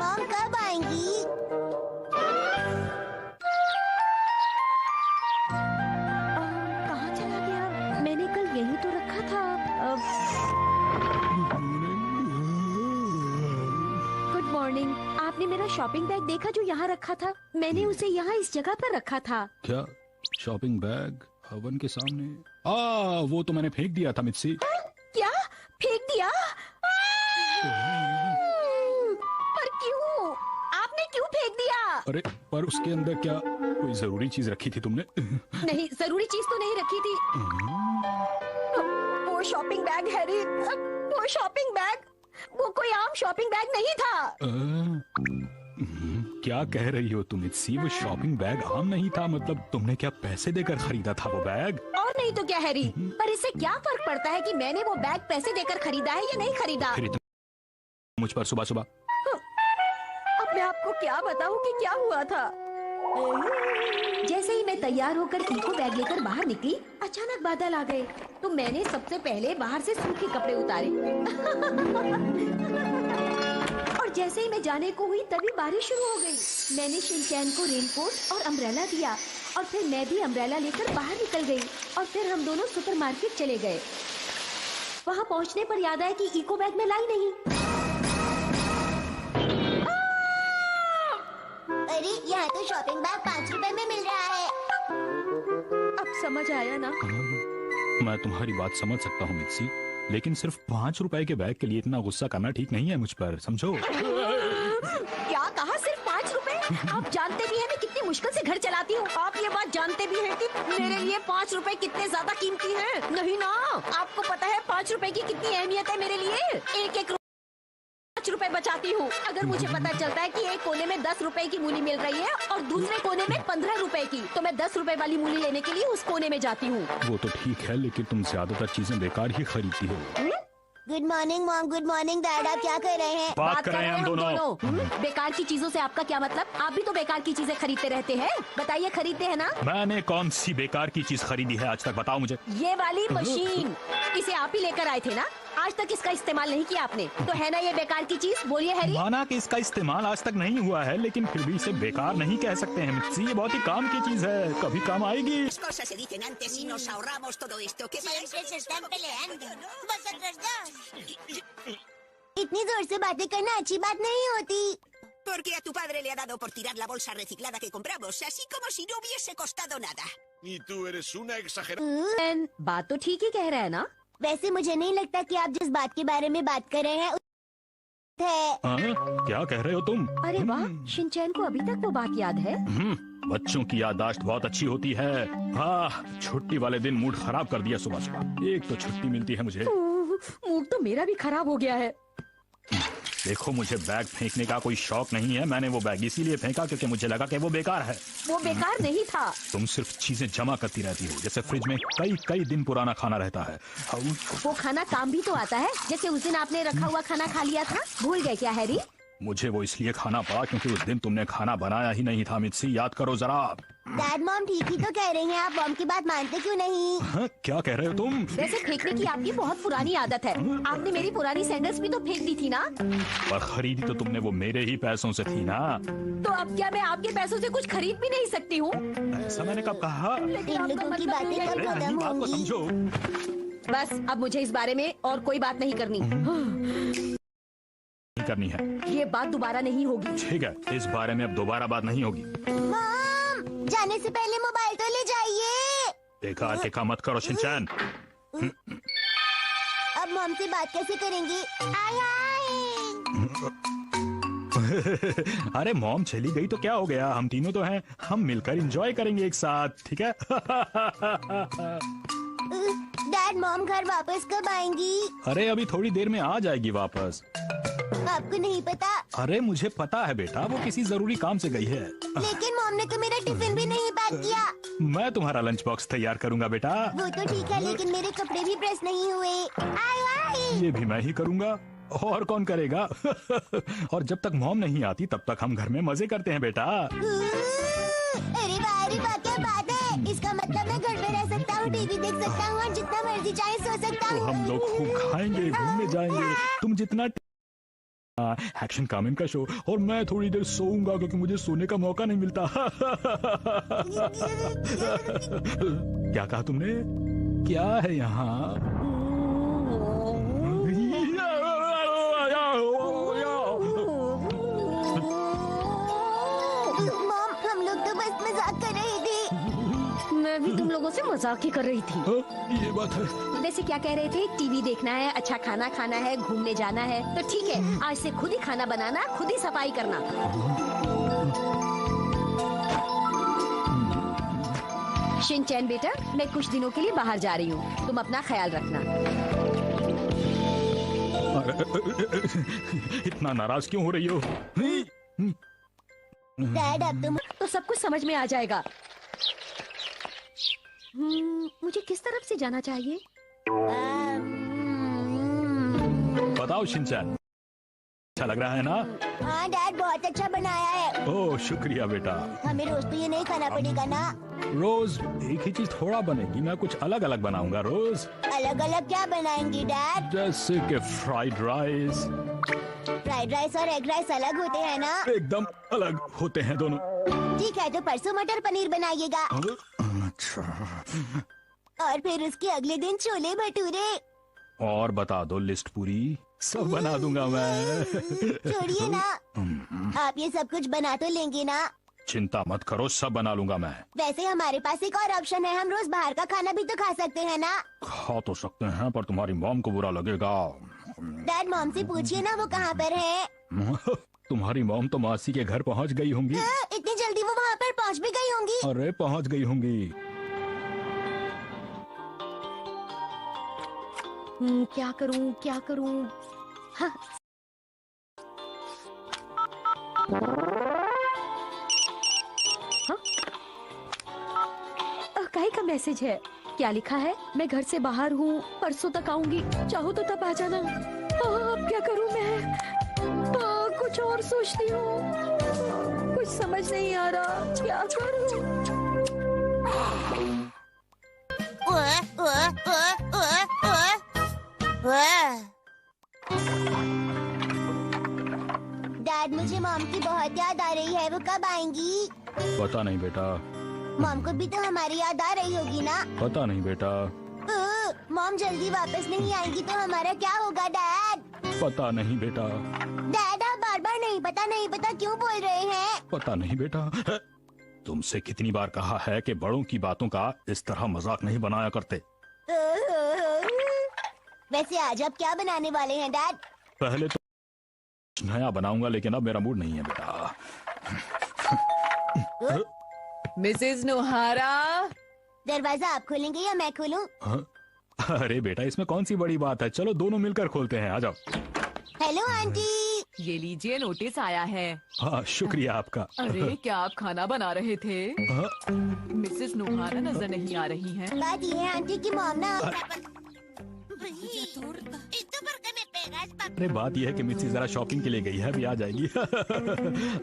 Mom कब आएंगी? कहाँ चला गया? मैंने कल यही तो रखा था। Good morning. आपने मेरा शॉपिंग बैग देखा जो यहाँ रखा था? मैंने उसे यहाँ इस जगह पर रखा था। क्या शॉपिंग बैग हवन के सामने? वो तो मैंने फेंक दिया था मित्सी। क्या फेंक दिया? पर क्यों? आपने क्यों फेंक दिया? अरे पर उसके अंदर क्या कोई जरूरी चीज रखी थी तुमने? नहीं, जरूरी चीज तो नहीं रखी थी। वो शॉपिंग बैग हैरी, वो शॉपिंग बैग, वो कोई आम शॉपिंग बैग नहीं था। क्या कह रही हो तुम मित्सी? वो शॉपिंग बैग आम नहीं था? मतलब तुमने क्या पैसे देकर खरीदा था वो बैग? और नहीं तो क्या हैरी, पर इससे क्या फर्क पड़ता है कि मैंने वो बैग पैसे देकर खरीदा है या नहीं खरीदा? फिर मुझ पर सुबह सुबह। अब मैं आपको क्या बताऊं कि क्या हुआ था। जैसे ही मैं तैयार होकर इको बैग लेकर बाहर निकली, अचानक बादल आ गए। तो मैंने सबसे पहले बाहर से सूखे कपड़े उतारे। और जैसे ही मैं जाने को हुई तभी बारिश शुरू हो गई। मैंने शिनचैन को रेनकोट और अम्ब्रेला दिया और फिर मैं भी अम्ब्रेला लेकर बाहर निकल गई और फिर हम दोनों सुपरमार्केट चले गए। वहाँ पहुँचने पर याद आया कि इको बैग में लाई नहीं। अरे यहाँ तो शॉपिंग बैग 5 रुपए में मिल रहा है। अब समझ आया ना? मैं तुम्हारी बात समझ सकता हूँ मित्सी, लेकिन सिर्फ 5 रुपए के बैग के लिए इतना गुस्सा करना ठीक नहीं है मुझ पर, समझो। क्या कहा? सिर्फ 5 रुपए? आप जानते भी हैं मैं कितनी मुश्किल से घर चलाती हूँ। आप ये बात जानते भी हैं कि मेरे लिए 5 रुपए कितने ज्यादा कीमती हैं। नहीं ना? आपको पता है 5 रुपए की कितनी अहमियत है मेरे लिए? एक 5 रुपए बचाती हूँ। अगर मुझे पता चलता है कि एक कोने में 10 रुपए की मूली मिल रही है और दूसरे कोने में 15 रुपए की, तो मैं 10 रुपए वाली मूली लेने के लिए उस कोने में जाती हूँ। वो तो ठीक है, लेकिन तुम ज्यादातर चीजें बेकार ही खरीदती हो। Good morning mom, good morning dad, आप क्या कर रहे हैं? बात कर रहे हैं हम दोनों। बेकार की चीजों से आपका क्या मतलब? आप भी तो बेकार की चीजें खरीदते रहते हैं। बताइए, खरीदते हैं ना? मैंने कौन सी बेकार की चीज खरीदी है आज तक, बताओ मुझे। ये वाली मशीन, इसे आप ही लेकर आए थे ना? आज तक इसका इस्तेमाल नहीं किया आपने, तो है ना ये बेकार की चीज? बोलिए हैरी। माना कि इसका इस्तेमाल आज तक नहीं हुआ है, लेकिन फिर भी इसे बेकार नहीं कह सकते हैं मित्सी। ये बहुत ही काम की चीज है, कभी काम आएगी। Cosas se dicen antes y nos ahorramos todo esto. ¿Qué Siempre se están peleando, ¿no? Vosotros dos. इतनी जोर से बातें करना अच्छी बात नहीं होती। Porque a tu padre le ha dado por tirar la bolsa reciclada que compramos, así como si no hubiese costado nada. Y tú eres una exagerada. बात तो ठीक ही कह रहा है ना? वैसे मुझे नहीं लगता कि आप जिस बात के बारे में बात कर रहे हैं क्या कह रहे हो तुम? अरे वाह, शिनचैन को अभी तक वो बात याद है। बच्चों की याददाश्त बहुत अच्छी होती है। छुट्टी वाले दिन मूड खराब कर दिया सुबह सुबह। एक तो छुट्टी मिलती है मुझे। मूड तो मेरा भी खराब हो गया है। देखो, मुझे बैग फेंकने का कोई शौक नहीं है। मैंने वो बैग इसीलिए फेंका क्योंकि मुझे लगा कि वो बेकार है। वो बेकार नहीं था। तुम सिर्फ चीजें जमा करती रहती हो, जैसे फ्रिज में कई कई दिन पुराना खाना रहता है। वो खाना काम भी तो आता है, जैसे उस दिन आपने रखा हुआ खाना खा लिया था। भूल गए क्या हैरी? मुझे वो इसलिए खाना पड़ा क्योंकि उस दिन तुमने खाना बनाया ही नहीं था मित्सी, याद करो जरा। डैड मॉम ठीक ही तो कह रही हैं, आप मॉम की बात मानते क्यों नहीं? क्या कह रहे हो तुम? वैसे फेंकने की आपकी बहुत पुरानी आदत है। आपने मेरी पुरानी सैंडल्स भी तो फेंक दी थी ना? पर खरीदी तो तुमने वो मेरे ही पैसों से थी ना। तो अब क्या मैं आपके पैसों से कुछ खरीद भी नहीं सकती हूँ? ऐसा मैंने कब कहा? इन लोगों की बातें कब अरे नहीं, खत्म बात को होंगी? समझो। बस अब मुझे इस बारे में और कोई बात नहीं करनी। करनी है ये बात दोबारा नहीं होगी। ठीक है, इस बारे में अब दोबारा बात नहीं होगी। मॉम, जाने से पहले मोबाइल तो ले जाइए। देखा टेका मत करो शिनचैन। अब मॉम से बात कैसे करेंगे? आय अरे मॉम चली गई तो क्या हो गया, हम तीनों तो हैं, हम मिलकर एंजॉय करेंगे एक साथ, ठीक है? डैड मॉम घर वापस कब आएंगी? अरे अभी थोड़ी देर में आ जाएगी वापस। आपको नहीं पता? अरे मुझे पता है बेटा, वो किसी जरूरी काम से गई है। लेकिन मॉम ने तो मेरा टिफिन भी नहीं पैक किया। मैं तुम्हारा लंच बॉक्स तैयार करूंगा बेटा। वो तो ठीक है, लेकिन मेरे कपड़े भी प्रेस नहीं हुए। आय ये भी मैं ही करूंगा, और कौन करेगा? और जब तक मॉम नहीं आती तब तक हम घर में मजे करते हैं बेटा। अरे वाह क्या बात है। इसका मतलब मैं घर में रह सकता हूँ, टीवी देख सकता हूँ और जितना मर्जी चाहे सो सकता तो हूँ। हम लोग खूब खाएंगे, घूमने जाएंगे। तुम जितना एक्शन कामिन का शो, और मैं थोड़ी देर सोऊंगा क्योंकि मुझे सोने का मौका नहीं मिलता। क्या कहा तुमने? क्या है यहाँ? मॉम, हम लोग तो बस मजाक कर रहे थे। मैं भी तुम लोगों से मजाक ही कर रही थी। ये बात है। वैसे क्या कह रहे थे? टीवी देखना है, अच्छा खाना खाना है, घूमने जाना है। तो ठीक है, आज से खुद ही खाना बनाना, खुद ही सफाई करना। शिनचैन बेटा, मैं कुछ दिनों के लिए बाहर जा रही हूँ, तुम अपना ख्याल रखना। इतना नाराज क्यों हो रही हो? डैड, अब तुम तो सब कुछ समझ में आ जाएगा। मुझे किस तरफ से जाना चाहिए? बताओ शिनचैन, अच्छा लग रहा है ना? हाँ डैड, बहुत अच्छा बनाया है। ओह शुक्रिया बेटा। हमें रोज तो ये नहीं खाना पड़ेगा ना? रोज एक ही चीज थोड़ा बनेगी, मैं कुछ अलग अलग बनाऊंगा रोज। अलग अलग क्या बनाएंगे डैड? जैसे कि फ्राइड राइस। फ्राइड राइस और एग राइस अलग होते हैं ना? एकदम अलग होते हैं दोनों। ठीक है, तो परसों मटर पनीर बनाइएगा। अच्छा। और फिर उसके अगले दिन छोले भटूरे। और बता दो लिस्ट पूरी, सब बना दूंगा मैं। छोड़िए ना, आप ये सब कुछ बना तो लेंगे ना? चिंता मत करो, सब बना लूंगा मैं। वैसे हमारे पास एक और ऑप्शन है, हम रोज बाहर का खाना भी तो खा सकते हैं ना? खा तो सकते हैं, पर तुम्हारी मॉम को बुरा लगेगा। डैड, मॉम से पूछिए ना वो कहाँ पर है। तुम्हारी मॉम तो मासी के घर पहुंच गई होंगी। इतनी जल्दी वो वहाँ पर पहुँच भी गई होंगी? अरे पहुंच गई होंगी। क्या करूं, क्या करूं? हाँ। हाँ? काहे का मैसेज है? क्या लिखा है? मैं घर से बाहर हूँ, परसों तक आऊंगी, चाहो तो तब आ जाना। अब क्या करूं मैं? कुछ और सोचती हूँ, कुछ समझ नहीं आ रहा, क्या करूं? डैड, मुझे मॉम की बहुत याद आ रही है, वो कब आएंगी? पता नहीं बेटा। मॉम को भी तो हमारी याद आ रही होगी ना? पता नहीं बेटा। मॉम जल्दी वापस नहीं आएंगी तो हमारा क्या होगा डैड? पता नहीं बेटा। डैड, आप बार बार नहीं पता क्यों बोल रहे हैं? पता नहीं बेटा। तुमसे कितनी बार कहा है कि बड़ों की बातों का इस तरह मजाक नहीं बनाया करते। वैसे आज आप क्या बनाने वाले हैं डैड? पहले तो कुछ नया बनाऊंगा, लेकिन अब मेरा मूड नहीं है बेटा। मिसेज नोहारा, दरवाजा आप खोलेंगे या मैं खोलूं? अरे बेटा, इसमें कौन सी बड़ी बात है, चलो दोनों मिलकर खोलते हैं, आ जाओ। Hello aunty. ये लीजिए, नोटिस आया है। हाँ शुक्रिया आपका। अरे क्या आप खाना बना रहे थे? हाँ? मिसेज नोहारा नजर नहीं आ रही हैं। बात ये है आंटी की मॉम ना। अरे बात यह है कि मिस्सी जरा शॉपिंग के लिए गई है, अभी आ जाएगी।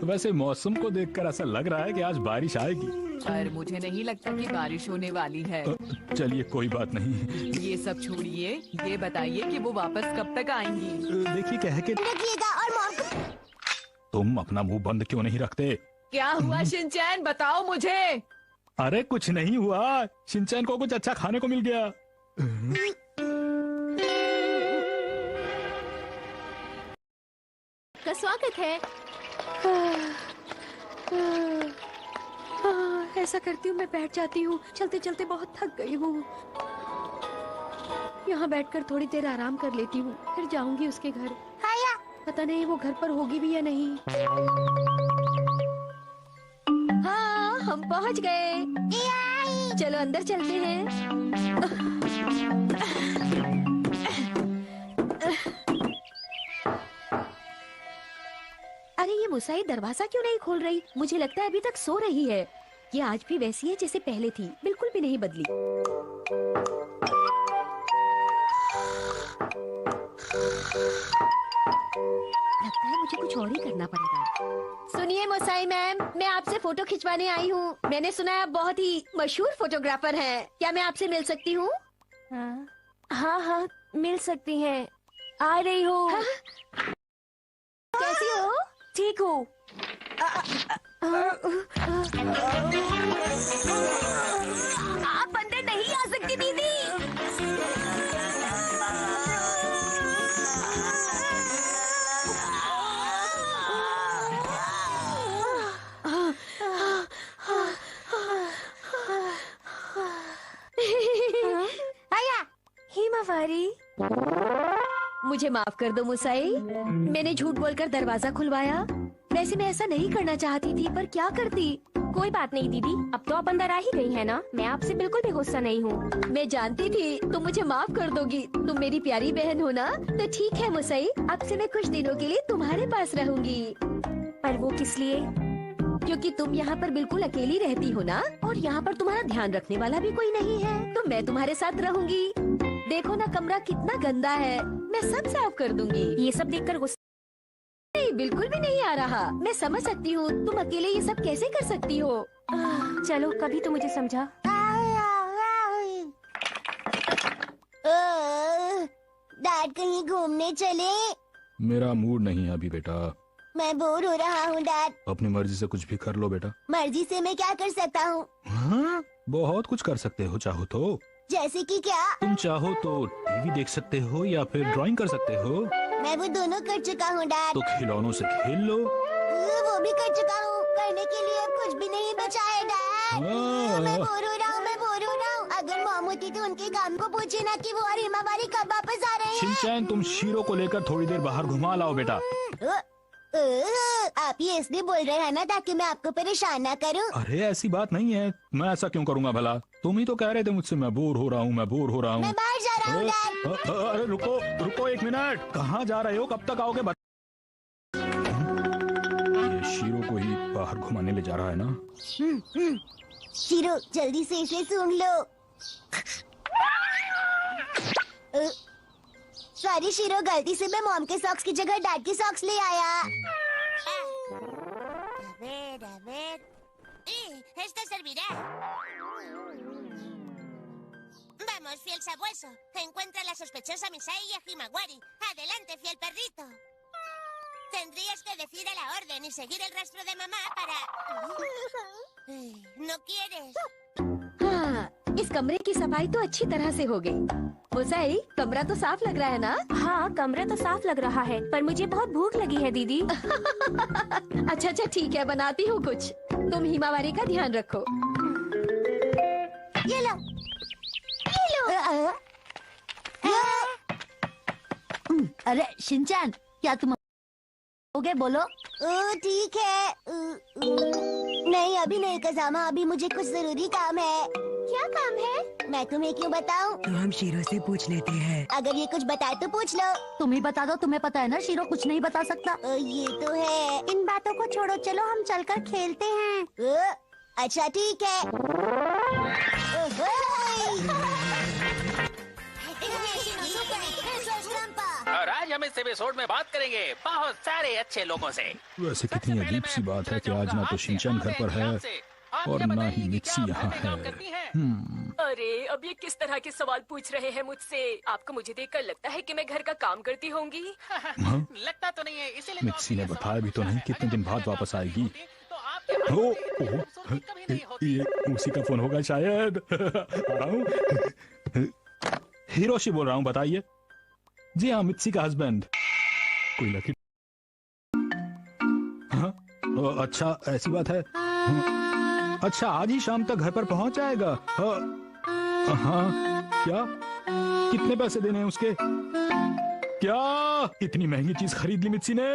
वैसे मौसम को देखकर ऐसा लग रहा है कि आज बारिश आएगी। पर मुझे नहीं लगता कि बारिश होने वाली है। चलिए कोई बात नहीं। ये सब छोड़िए, ये बताइए कि वो वापस कब तक आएंगी? देखिए क्या है कि रखिएगा, और मॉम को तुम अपना मुंह बंद क्यों नहीं रखते? क्या हुआ शिनचैन, बताओ मुझे। अरे कुछ नहीं हुआ, शिनचैन को कुछ अच्छा खाने को मिल गया। का स्वागत है। ऐसा करती हूँ, मैं बैठ जाती हूँ, चलते चलते बहुत थक गई हूँ। यहाँ बैठकर थोड़ी देर आराम कर लेती हूँ, फिर जाऊंगी उसके घर। हाया। पता नहीं वो घर पर होगी भी या नहीं। हाँ, हम पहुँच गए। चलो अंदर चलते हैं। अरे ये मुसाई दरवाजा क्यों नहीं खोल रही? मुझे लगता है अभी तक सो रही है। ये आज भी वैसी है जैसे पहले थी, बिल्कुल भी नहीं बदली। लगता है मुझे कुछ और ही करना पड़ेगा। सुनिए मुसाई मैम, मैं आपसे फोटो खिंचवाने आई हूँ। मैंने सुना है आप बहुत ही मशहूर फोटोग्राफर हैं। क्या मैं आपसे मिल सकती हूँ? हाँ हाँ, मिल सकती हैं। आ रही हूँ। ठीक हूँ। आप अंदर नहीं आ सकती दीदी। आया हिमावारी, मुझे माफ कर दो मुसाई, मैंने झूठ बोलकर दरवाजा खुलवाया। वैसे मैं ऐसा नहीं करना चाहती थी, पर क्या करती। कोई बात नहीं दीदी, अब तो आप अंदर आ ही गई है ना। मैं आपसे बिल्कुल भी गुस्सा नहीं हूँ। मैं जानती थी तुम मुझे माफ कर दोगी। तुम मेरी प्यारी बहन हो ना, तो ठीक है मुसाई, अब से मैं कुछ दिनों के लिए तुम्हारे पास रहूंगी। पर वो किस लिए? क्योंकि तुम यहाँ पर बिल्कुल अकेली रहती हो ना, और यहाँ पर तुम्हारा ध्यान रखने वाला भी कोई नहीं है, तो मैं तुम्हारे साथ रहूंगी। देखो ना कमरा कितना गंदा है, मैं सब साफ कर दूंगी। ये सब देखकर गुस्सा नहीं, बिल्कुल भी नहीं आ रहा। मैं समझ सकती हूँ तुम अकेले ये सब कैसे कर सकती हो। चलो कभी तो मुझे समझा। डैड कहीं घूमने चले? मेरा मूड नहीं है अभी बेटा। मैं बोर हो रहा हूँ डैड। अपनी मर्जी से कुछ भी कर लो बेटा। मर्जी से मैं क्या कर सकता हूँ? हाँ, बहुत कुछ कर सकते हो चाहो तो। जैसे कि क्या? तुम चाहो तो टीवी देख सकते हो या फिर ड्राइंग कर सकते हो। मैं वो दोनों कर चुका हूँ डैड। तो खिलौनों से खेल लो। वो भी कर चुका हूँ। करने के लिए अब कुछ भी नहीं बचा है डैड। मैं बोर हो रहा हूँ, मैं बोर हो रहा हूँ। अगर मॉम होती तो उनके काम को पूछे ना कि वो और हिमावारी कब वापस आ रहे हैं। शिनचैन, तुम शीरो को लेकर थोड़ी देर बाहर घुमा लाओ बेटा। आप ये इसलिए बोल रहे हैं ना ताकि मैं आपको परेशान ना करूं। अरे ऐसी बात नहीं है, मैं ऐसा क्यों करूँगा भला। तुम ही तो कह रहे थे मुझसे मैं बोर हो रहा हूँ, मैं बोर हो रहा हूँ। मैं बाहर जा रहा हूँ डैड। अरे रुको रुको एक मिनट, कहाँ जा रहे हो, कब तक आओगे? ये शीरो को ही बाहर घुमाने ले जा रहा है ना। शीरो जल्दी से इसे सूंघ लो। सॉरी शीरो, गलती से मैं मॉम के सॉक्स की जगह डैड के सॉक्स ले आया। A ver. Esto servirá. Vamos, fiel sabueso. Encuentra a la sospechosa Misai y a Himawari. Adelante, fiel perrito. Tendrías que decir a la orden y seguir el rastro de mamá para... ¿No quieres? हाँ, इस कमरे की सफाई तो अच्छी तरह से हो गई। मुसाई, कमरा तो साफ लग रहा है ना? हाँ, कमरा तो साफ लग रहा है, पर मुझे बहुत भूख लगी है दीदी। अच्छा ठीक है, बनाती हूँ कुछ। तुम हिमावारी का ध्यान रखो। ये लो। अरे शिनचैन, क्या तुम होगे? बोलो। ठीक है। नहीं अभी नहीं कज़ामा, अभी मुझे कुछ जरूरी काम है। क्या काम है? मैं तुम्हें क्यों बताऊं? तो हम शीरो से पूछ लेते हैं। अगर ये कुछ बताए तो पूछ लो। तुम ही बता दो, तुम्हें पता है ना शीरो कुछ नहीं बता सकता। ये तो है। इन बातों को छोड़ो, चलो हम चलकर खेलते हैं। अच्छा ठीक है। और आज हम इस एपिसोड में बात करेंगे बहुत सारे अच्छे लोगों से। वैसे कितनी अजीब सी बात है कि आज ना तो शिनचैन घर पर है और ना ही मित्सी यहाँ है। अरे अब ये किस तरह के सवाल पूछ रहे हैं मुझसे? आपको मुझे देखकर लगता है कि मैं घर का काम करती होंगी? लगता तो नहीं है, इसीलिए मित्सी ने बताया भी तो नहीं कितने दिन बाद वापस आएगी। ये उसी का फोन होगा शायद। आ रहा हूँ। हिरोशी बोल रहा हूँ, बताइए। जी हाँ, मित्सी का हस्बैंड। कोई लकी? हाँ, अच्छा ऐसी बात है। अच्छा आज ही शाम तक घर पर पहुंच जाएगा। हाँ क्या? कितने पैसे देने हैं उसके? क्या इतनी महंगी चीज खरीद ली मित्सी ने?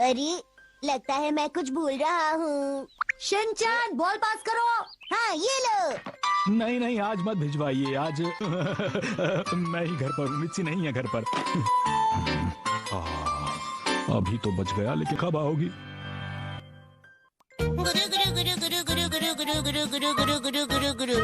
अरे लगता है मैं कुछ भूल रहा हूँ। शिनचैन बॉल पास करो। हाँ ये लो। नहीं नहीं, आज मत भिजवाइए। आज मैं ही घर पर, मित्सी नहीं है घर पर। अभी तो बच गया, लेकिन कब आओगी? गुरु गुरु गुरु गुरु गुरु गुरु गुरु गुरु गुरु गुरु गुरु गुरु गुरु।